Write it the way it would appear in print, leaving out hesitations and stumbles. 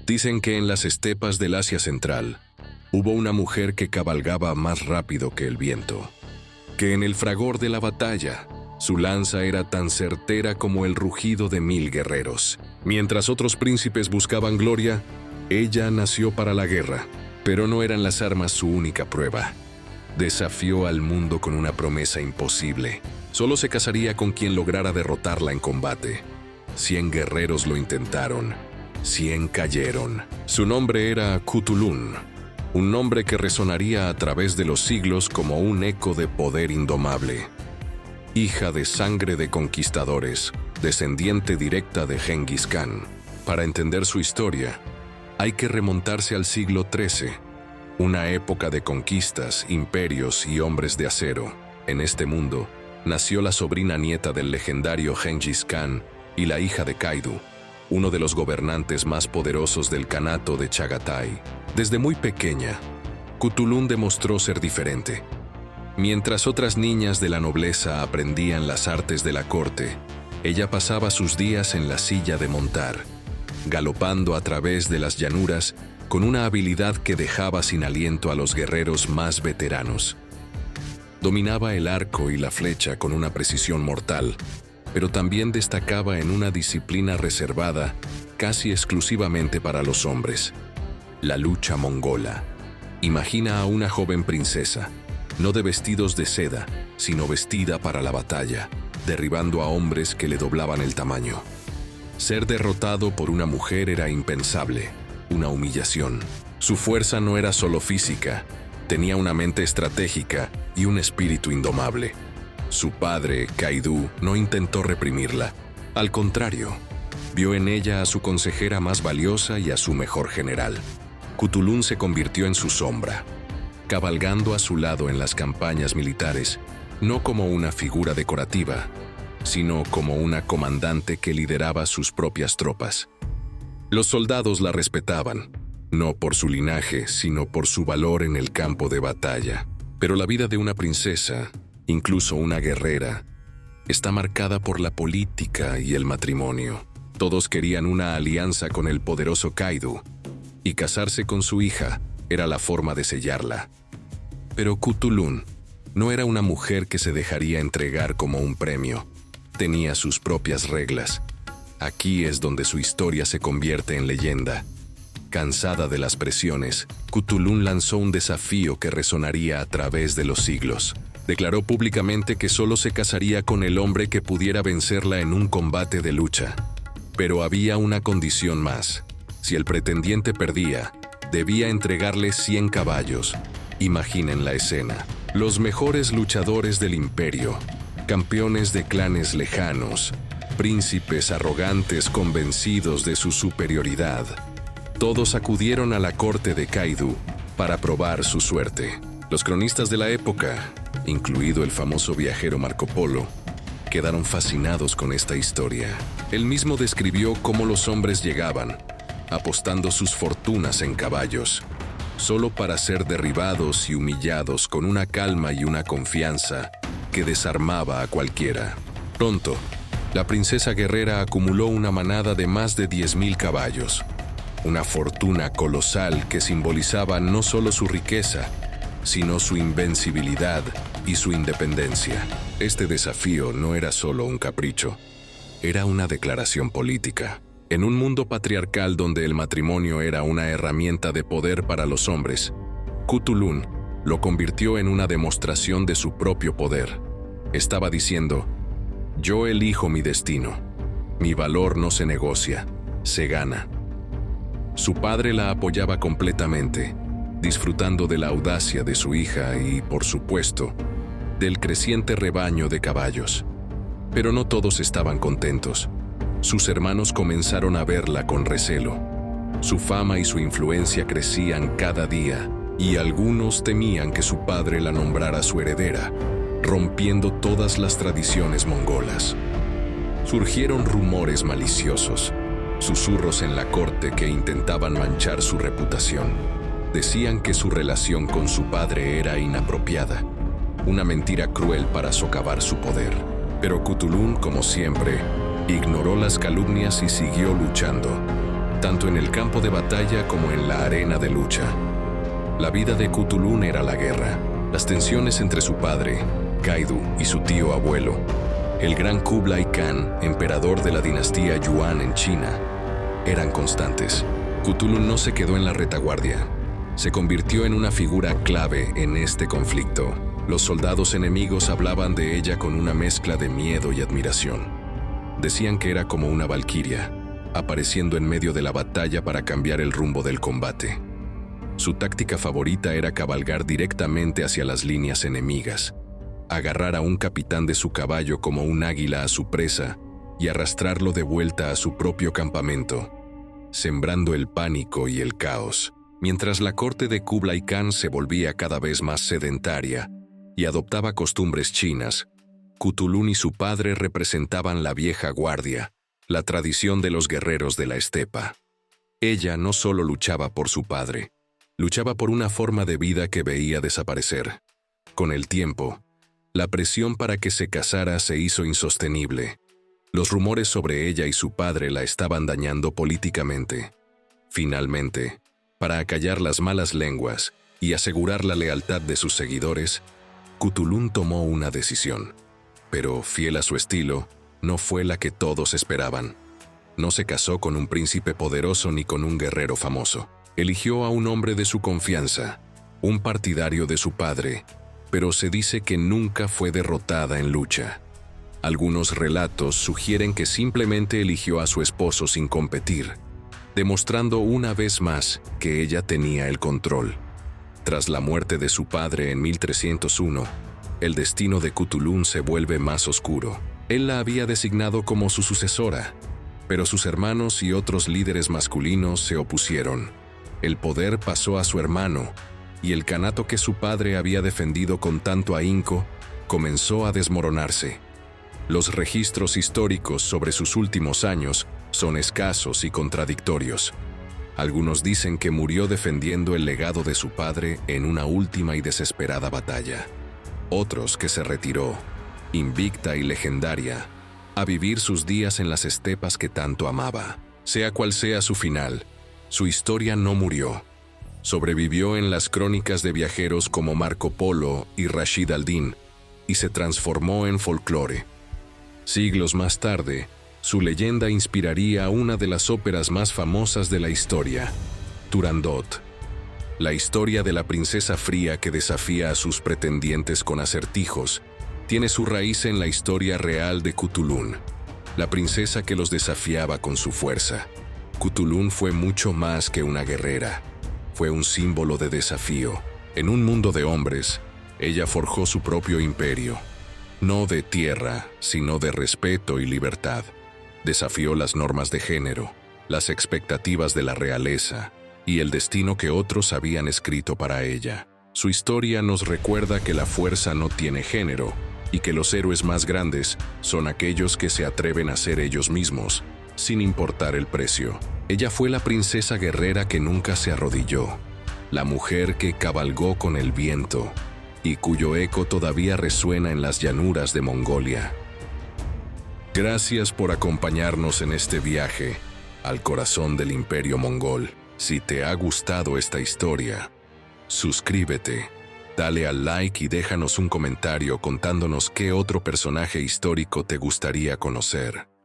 Dicen que en las estepas del Asia Central hubo una mujer que cabalgaba más rápido que el viento, que en el fragor de la batalla su lanza era tan certera como el rugido de 1000 guerreros. Mientras otros príncipes buscaban gloria, ella nació para la guerra, pero no eran las armas su única prueba. Desafió al mundo con una promesa imposible. Solo se casaría con quien lograra derrotarla en combate. 100 guerreros lo intentaron, 100 cayeron. Su nombre era Cthulhun, un nombre que resonaría a través de los siglos como un eco de poder indomable. Hija de sangre de conquistadores, descendiente directa de Genghis Khan. Para entender su historia, hay que remontarse al siglo XIII, una época de conquistas, imperios y hombres de acero. En este mundo, nació la sobrina nieta del legendario Genghis Khan y la hija de Kaidu, uno de los gobernantes más poderosos del Kanato de Chagatai. Desde muy pequeña, Cthulhun demostró ser diferente. Mientras otras niñas de la nobleza aprendían las artes de la corte, ella pasaba sus días en la silla de montar, galopando a través de las llanuras con una habilidad que dejaba sin aliento a los guerreros más veteranos. Dominaba el arco y la flecha con una precisión mortal, pero también destacaba en una disciplina reservada casi exclusivamente para los hombres: la lucha mongola. Imagina a una joven princesa, no de vestidos de seda, sino vestida para la batalla, derribando a hombres que le doblaban el tamaño. Ser derrotado por una mujer era impensable, una humillación. Su fuerza no era solo física, tenía una mente estratégica y un espíritu indomable. Su padre, Kaidu, no intentó reprimirla. Al contrario, vio en ella a su consejera más valiosa y a su mejor general. Cthulhun se convirtió en su sombra, cabalgando a su lado en las campañas militares, no como una figura decorativa, sino como una comandante que lideraba sus propias tropas. Los soldados la respetaban, no por su linaje, sino por su valor en el campo de batalla. Pero la vida de una princesa, incluso una guerrera, está marcada por la política y el matrimonio. Todos querían una alianza con el poderoso Kaidu, y casarse con su hija era la forma de sellarla. Pero Cthulhun no era una mujer que se dejaría entregar como un premio. Tenía sus propias reglas. Aquí es donde su historia se convierte en leyenda. Cansada de las presiones, Cthulhun lanzó un desafío que resonaría a través de los siglos. Declaró públicamente que solo se casaría con el hombre que pudiera vencerla en un combate de lucha. Pero había una condición más. Si el pretendiente perdía, debía entregarle 100 caballos. Imaginen la escena. Los mejores luchadores del imperio, campeones de clanes lejanos, príncipes arrogantes convencidos de su superioridad. Todos acudieron a la corte de Kaidu para probar su suerte. Los cronistas de la época, incluido el famoso viajero Marco Polo, quedaron fascinados con esta historia. Él mismo describió cómo los hombres llegaban, apostando sus fortunas en caballos, solo para ser derribados y humillados con una calma y una confianza que desarmaba a cualquiera. Pronto, la princesa guerrera acumuló una manada de más de 10.000 caballos, una fortuna colosal que simbolizaba no solo su riqueza, sino su invencibilidad y su independencia. Este desafío no era solo un capricho, era una declaración política. En un mundo patriarcal donde el matrimonio era una herramienta de poder para los hombres, Cthulhun lo convirtió en una demostración de su propio poder. Estaba diciendo: yo elijo mi destino. Mi valor no se negocia, se gana. Su padre la apoyaba completamente, disfrutando de la audacia de su hija y, por supuesto, del creciente rebaño de caballos. Pero no todos estaban contentos. Sus hermanos comenzaron a verla con recelo. Su fama y su influencia crecían cada día, y algunos temían que su padre la nombrara su heredera, rompiendo todas las tradiciones mongolas. Surgieron rumores maliciosos, susurros en la corte que intentaban manchar su reputación. Decían que su relación con su padre era inapropiada, una mentira cruel para socavar su poder. Pero Cthulhun, como siempre, ignoró las calumnias y siguió luchando. tanto en el campo de batalla como en la arena de lucha. La vida de Cthulhu era la guerra, las tensiones entre su padre, Kaidu, y su tío abuelo, el gran Kublai Khan, emperador de la dinastía Yuan en China, eran constantes. Cthulhu no se quedó en la retaguardia. Se convirtió en una figura clave en este conflicto. Los soldados enemigos hablaban de ella con una mezcla de miedo y admiración. Decían que era como una valquiria, apareciendo en medio de la batalla para cambiar el rumbo del combate. Su táctica favorita era cabalgar directamente hacia las líneas enemigas, agarrar a un capitán de su caballo como un águila a su presa y arrastrarlo de vuelta a su propio campamento, sembrando el pánico y el caos. Mientras la corte de Kublai Khan se volvía cada vez más sedentaria y adoptaba costumbres chinas, Cthulhu y su padre representaban la vieja guardia, la tradición de los guerreros de la estepa. Ella no solo luchaba por su padre, luchaba por una forma de vida que veía desaparecer. Con el tiempo, la presión para que se casara se hizo insostenible. Los rumores sobre ella y su padre la estaban dañando políticamente. Finalmente, para acallar las malas lenguas y asegurar la lealtad de sus seguidores, Cthulhu tomó una decisión. Pero, fiel a su estilo, no fue la que todos esperaban. No se casó con un príncipe poderoso ni con un guerrero famoso. Eligió a un hombre de su confianza, un partidario de su padre, pero se dice que nunca fue derrotada en lucha. Algunos relatos sugieren que simplemente eligió a su esposo sin competir, demostrando una vez más que ella tenía el control. Tras la muerte de su padre en 1301, el destino de Cthulhu se vuelve más oscuro. Él la había designado como su sucesora, pero sus hermanos y otros líderes masculinos se opusieron. El poder pasó a su hermano, y el kanato que su padre había defendido con tanto ahínco comenzó a desmoronarse. Los registros históricos sobre sus últimos años son escasos y contradictorios. Algunos dicen que murió defendiendo el legado de su padre en una última y desesperada batalla. Otros que se retiró, invicta y legendaria, a vivir sus días en las estepas que tanto amaba. Sea cual sea su final, su historia no murió. Sobrevivió en las crónicas de viajeros como Marco Polo y Rashid al-Din y se transformó en folclore. Siglos más tarde, su leyenda inspiraría una de las óperas más famosas de la historia, Turandot. La historia de la princesa fría que desafía a sus pretendientes con acertijos tiene su raíz en la historia real de Cthulhu, la princesa que los desafiaba con su fuerza. Cthulhu fue mucho más que una guerrera. Fue un símbolo de desafío. En un mundo de hombres, ella forjó su propio imperio. No de tierra, sino de respeto y libertad. Desafió las normas de género, las expectativas de la realeza y el destino que otros habían escrito para ella. Su historia nos recuerda que la fuerza no tiene género y que los héroes más grandes son aquellos que se atreven a ser ellos mismos, sin importar el precio. Ella fue la princesa guerrera que nunca se arrodilló, la mujer que cabalgó con el viento y cuyo eco todavía resuena en las llanuras de Mongolia. Gracias por acompañarnos en este viaje al corazón del Imperio Mongol. Si te ha gustado esta historia, suscríbete, dale al like y déjanos un comentario contándonos qué otro personaje histórico te gustaría conocer.